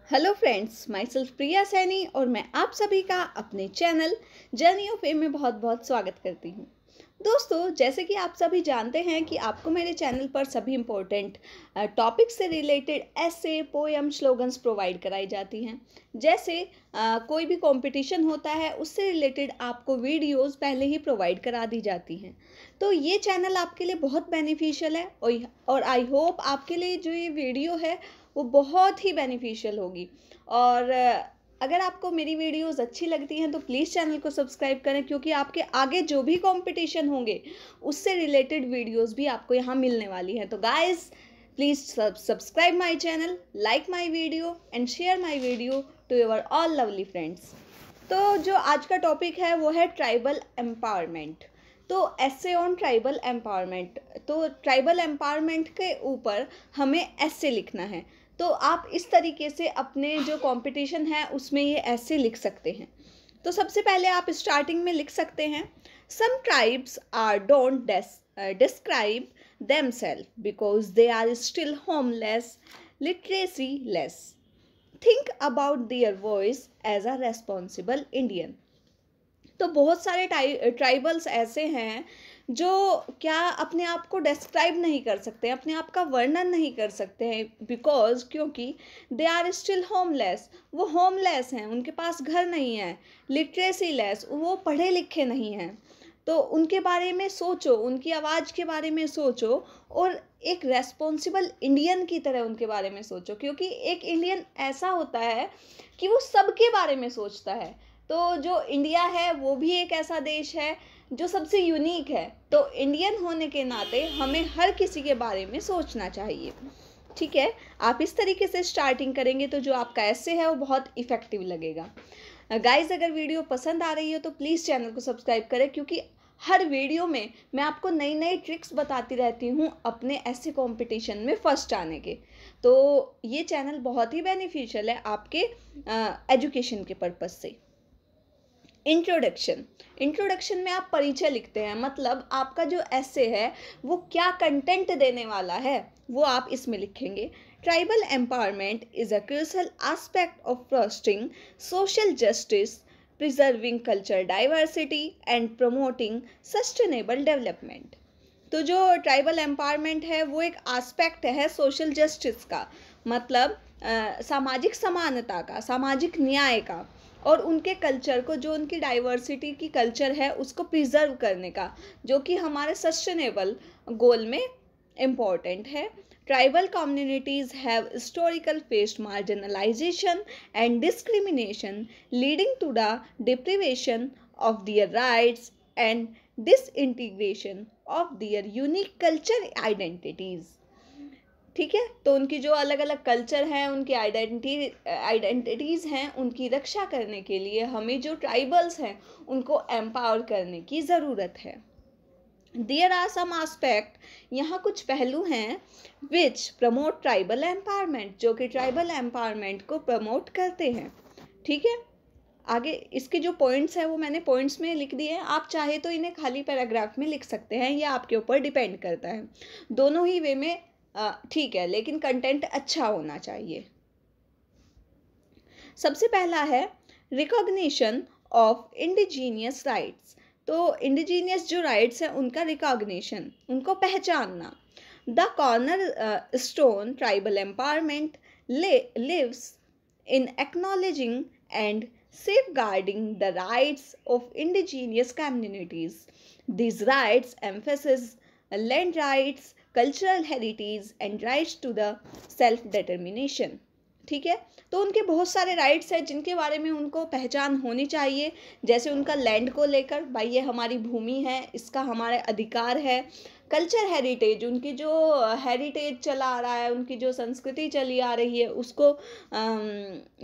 Hello friends, my self प्रिया सैनी और मैं आप सभी का अपने चैनल जर्नी ऑफ एम में बहुत बहुत स्वागत करती हूँ। दोस्तों, जैसे कि आप सभी जानते हैं कि आपको मेरे चैनल पर सभी इम्पोर्टेंट टॉपिक से रिलेटेड ऐसे पोएम स्लोगन्स प्रोवाइड कराई जाती हैं। जैसे कोई भी कंपटीशन होता है उससे रिलेटेड आपको वीडियोस पहले ही प्रोवाइड करा दी जाती हैं। तो ये चैनल आपके लिए बहुत बेनिफिशियल है और आई होप आपके लिए जो ये वीडियो है वो बहुत ही बेनिफिशियल होगी। और अगर आपको मेरी वीडियोस अच्छी लगती हैं तो प्लीज़ चैनल को सब्सक्राइब करें, क्योंकि आपके आगे जो भी कंपटीशन होंगे उससे रिलेटेड वीडियोस भी आपको यहाँ मिलने वाली हैं। तो guys, please subscribe my channel, like my video and share my video to your all lovely friends. तो जो आज का टॉपिक है वो है ट्राइबल एम्पावरमेंट। तो ऐसे ऑन ट्राइबल एम्पावरमेंट, तो ट्राइबल एम्पावरमेंट के ऊपर हमें ऐसे लिखना है। तो आप इस तरीके से अपने जो कंपटीशन है उसमें ये ऐसे लिख सकते हैं। तो सबसे पहले आप स्टार्टिंग में लिख सकते हैं, some tribes are don't describe themselves because they are still homeless, literacy less. Think about their voice as a responsible Indian. तो बहुत सारे ट्राइबल्स ऐसे हैं जो क्या अपने आप को डिस्क्राइब नहीं कर सकते, अपने आप का वर्णन नहीं कर सकते हैं, बिकॉज क्योंकि दे आर स्टिल होमलेस, वो होमलेस हैं, उनके पास घर नहीं है। लिटरेसी लेस, वो पढ़े लिखे नहीं हैं। तो उनके बारे में सोचो, उनकी आवाज़ के बारे में सोचो और एक रेस्पॉन्सिबल इंडियन की तरह उनके बारे में सोचो, क्योंकि एक इंडियन ऐसा होता है कि वो सबके बारे में सोचता है। तो जो इंडिया है वो भी एक ऐसा देश है जो सबसे यूनिक है। तो इंडियन होने के नाते हमें हर किसी के बारे में सोचना चाहिए। ठीक है, आप इस तरीके से स्टार्टिंग करेंगे तो जो आपका ऐसे है वो बहुत इफ़ेक्टिव लगेगा। गाइस, अगर वीडियो पसंद आ रही हो तो प्लीज़ चैनल को सब्सक्राइब करें, क्योंकि हर वीडियो में मैं आपको नई नई ट्रिक्स बताती रहती हूँ अपने ऐसे कंपटीशन में फर्स्ट आने के। तो ये चैनल बहुत ही बेनिफिशियल है आपके एजुकेशन के पर्पज़ से। इंट्रोडक्शन में आप परिचय लिखते हैं, मतलब आपका जो ऐसे है वो क्या कंटेंट देने वाला है वो आप इसमें लिखेंगे। Tribal empowerment is a crucial aspect of fostering social justice, preserving culture diversity and promoting sustainable development. तो जो ट्राइबल एम्पावरमेंट है वो एक एस्पेक्ट है सोशल जस्टिस का, मतलब सामाजिक समानता का, सामाजिक न्याय का, और उनके कल्चर को, जो उनकी डाइवर्सिटी की कल्चर है उसको प्रिजर्व करने का, जो कि हमारे सस्टेनेबल गोल में इम्पॉर्टेंट है। Tribal communities have historical faced marginalisation and discrimination leading to the deprivation of their rights and disintegration of their unique culture identities. ठीक है, तो उनकी जो अलग अलग कल्चर हैं, उनकी आइडेंटिटीज़ हैं, उनकी रक्षा करने के लिए हमें जो ट्राइबल्स हैं उनको एम्पावर करने की ज़रूरत है। देयर आर सम एस्पेक्ट, यहाँ कुछ पहलू हैं विच प्रमोट ट्राइबल एम्पावरमेंट, जो कि ट्राइबल एम्पावरमेंट को प्रमोट करते हैं। ठीक है, आगे इसके जो पॉइंट्स हैं वो मैंने पॉइंट्स में लिख दिए हैं, आप चाहे तो इन्हें खाली पैराग्राफ में लिख सकते हैं, ये आपके ऊपर डिपेंड करता है। दोनों ही वे में ठीक है, लेकिन कंटेंट अच्छा होना चाहिए। सबसे पहला है रिकॉग्निशन ऑफ इंडिजीनियस राइट्स। तो इंडिजीनियस जो राइट्स हैं उनका रिकॉग्निशन, उनको पहचानना। The corner stone tribal empowerment lives in acknowledging and safeguarding the rights of indigenous communities. These rights emphasize land rights, cultural heritage and rights to the self-determination. ठीक है, तो उनके बहुत सारे राइट्स हैं जिनके बारे में उनको पहचान होनी चाहिए, जैसे उनका लैंड को लेकर, भाई ये हमारी भूमि है, इसका हमारा अधिकार है। कल्चर हेरिटेज, उनकी जो हेरिटेज चला आ रहा है, उनकी जो संस्कृति चली आ रही है उसको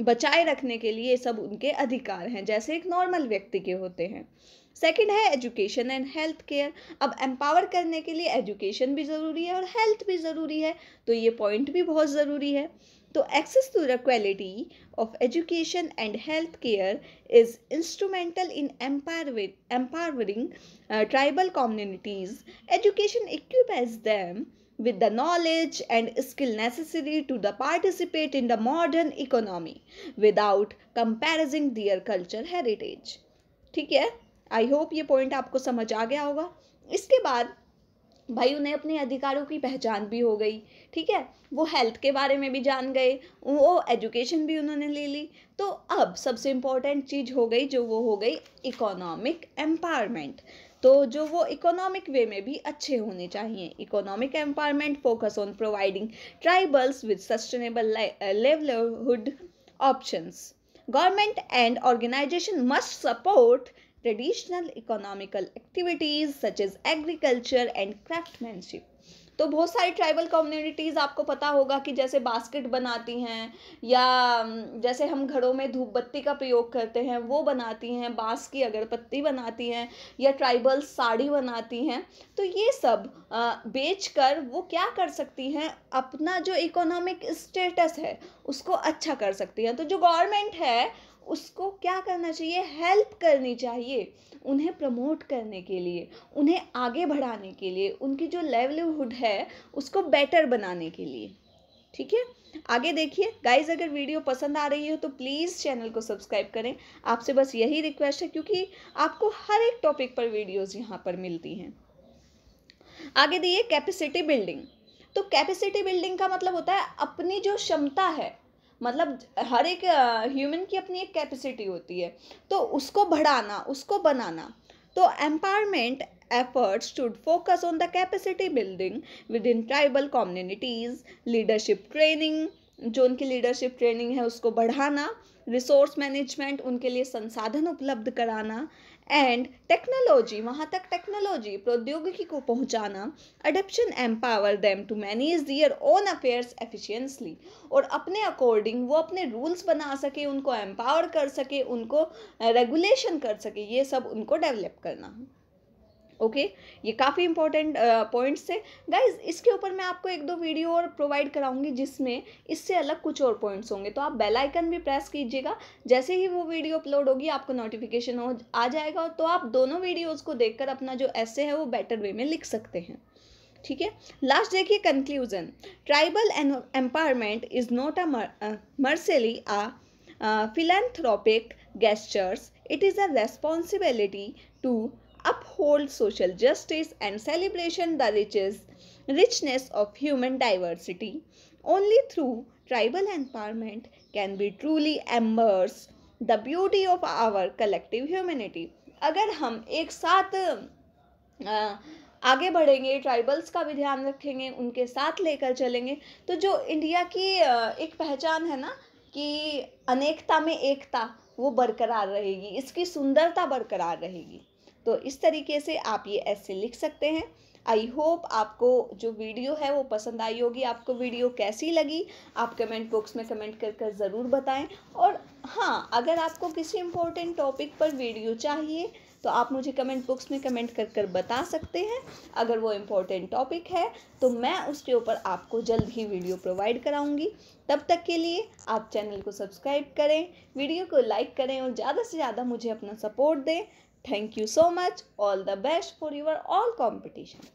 बचाए रखने के लिए सब उनके अधिकार हैं, जैसे एक नॉर्मल व्यक्ति के होते हैं। सेकंड है एजुकेशन एंड हेल्थ केयर। अब एम्पावर करने के लिए एजुकेशन भी ज़रूरी है और हेल्थ भी ज़रूरी है, तो ये पॉइंट भी बहुत ज़रूरी है। तो access to the quality of education and health care is instrumental in empowering tribal communities. Education equips them with the knowledge and skill necessary to the participate in the modern economy without comparison their culture heritage. ठीक है, I hope ये point आपको समझ आ गया होगा। इसके बाद भाई उन्हें अपने अधिकारों की पहचान भी हो गई, ठीक है, वो हेल्थ के बारे में भी जान गए, वो एजुकेशन भी उन्होंने ले ली। तो अब सबसे इम्पोर्टेंट चीज़ हो गई जो वो हो गई इकोनॉमिक एम्पावरमेंट। तो जो वो इकोनॉमिक वे में भी अच्छे होने चाहिए। Economic empowerment focus on providing tribals with sustainable livelihood options. Government and organization must support traditional economical activities such as agriculture and craftsmanship. तो बहुत सारी ट्राइबल कम्युनिटीज़ आपको पता होगा कि जैसे बास्केट बनाती हैं, या जैसे हम घरों में धूप बत्ती का प्रयोग करते हैं वो बनाती हैं, बांस की अगरबत्ती बनाती हैं, या ट्राइबल साड़ी बनाती हैं। तो ये सब बेचकर वो क्या कर सकती हैं, अपना जो इकोनॉमिक स्टेटस है उसको अच्छा कर सकती हैं। तो जो गवर्नमेंट है उसको क्या करना चाहिए, हेल्प करनी चाहिए उन्हें प्रमोट करने के लिए, उन्हें आगे बढ़ाने के लिए, उनकी जो लाइवलीहुड है उसको बेटर बनाने के लिए। ठीक है, आगे देखिए गाइज, अगर वीडियो पसंद आ रही हो तो प्लीज़ चैनल को सब्सक्राइब करें। आपसे बस यही रिक्वेस्ट है, क्योंकि आपको हर एक टॉपिक पर वीडियोज़ यहाँ पर मिलती हैं। आगे दिए कैपेसिटी बिल्डिंग। तो कैपेसिटी बिल्डिंग का मतलब होता है अपनी जो क्षमता है, मतलब हर एक ह्यूमन की अपनी एक कैपेसिटी होती है, तो उसको बढ़ाना, उसको बनाना। तो empowerment efforts should focus on the capacity building within tribal communities, leadership training, जो उनकी लीडरशिप ट्रेनिंग है उसको बढ़ाना, रिसोर्स मैनेजमेंट, उनके लिए संसाधन उपलब्ध कराना, एंड टेक्नोलॉजी, वहाँ तक टेक्नोलॉजी प्रौद्योगिकी को पहुँचाना, adoption empower them to manage their own affairs efficiently, और अपने अकॉर्डिंग वो अपने रूल्स बना सके, उनको एम्पावर कर सके, उनको रेगुलेशन कर सके, ये सब उनको डेवलप करना। ओके, ये काफ़ी इंपॉर्टेंट पॉइंट्स थे गाइज। इसके ऊपर मैं आपको एक दो वीडियो और प्रोवाइड कराऊंगी जिसमें इससे अलग कुछ और पॉइंट्स होंगे, तो आप बेल आइकन भी प्रेस कीजिएगा। जैसे ही वो वीडियो अपलोड होगी आपको नोटिफिकेशन आ जाएगा, तो आप दोनों वीडियोस को देखकर अपना जो एसे है वो बेटर वे में लिख सकते हैं। ठीक है, लास्ट देखिए conclusion. Tribal empowerment is not a merely philanthropic gestures. It is a responsibility to uphold social justice and celebration the richness of human diversity. Only through tribal empowerment can we truly embrace the beauty of our collective humanity. अगर हम एक साथ आगे बढ़ेंगे, tribals का भी ध्यान रखेंगे, उनके साथ लेकर चलेंगे, तो जो इंडिया की एक पहचान है ना कि अनेकता में एकता, वो बरकरार रहेगी, इसकी सुंदरता बरकरार रहेगी। तो इस तरीके से आप ये ऐसे लिख सकते हैं। आई होप आपको जो वीडियो है वो पसंद आई होगी। आपको वीडियो कैसी लगी आप कमेंट बॉक्स में कमेंट कर ज़रूर बताएं। और हाँ, अगर आपको किसी इम्पोर्टेंट टॉपिक पर वीडियो चाहिए तो आप मुझे कमेंट बॉक्स में कमेंट कर बता सकते हैं। अगर वो इम्पोर्टेंट टॉपिक है तो मैं उसके ऊपर आपको जल्द ही वीडियो प्रोवाइड कराऊंगी। तब तक के लिए आप चैनल को सब्सक्राइब करें, वीडियो को लाइक करें और ज़्यादा से ज़्यादा मुझे अपना सपोर्ट दें। Thank you so much. All the best for your all competition.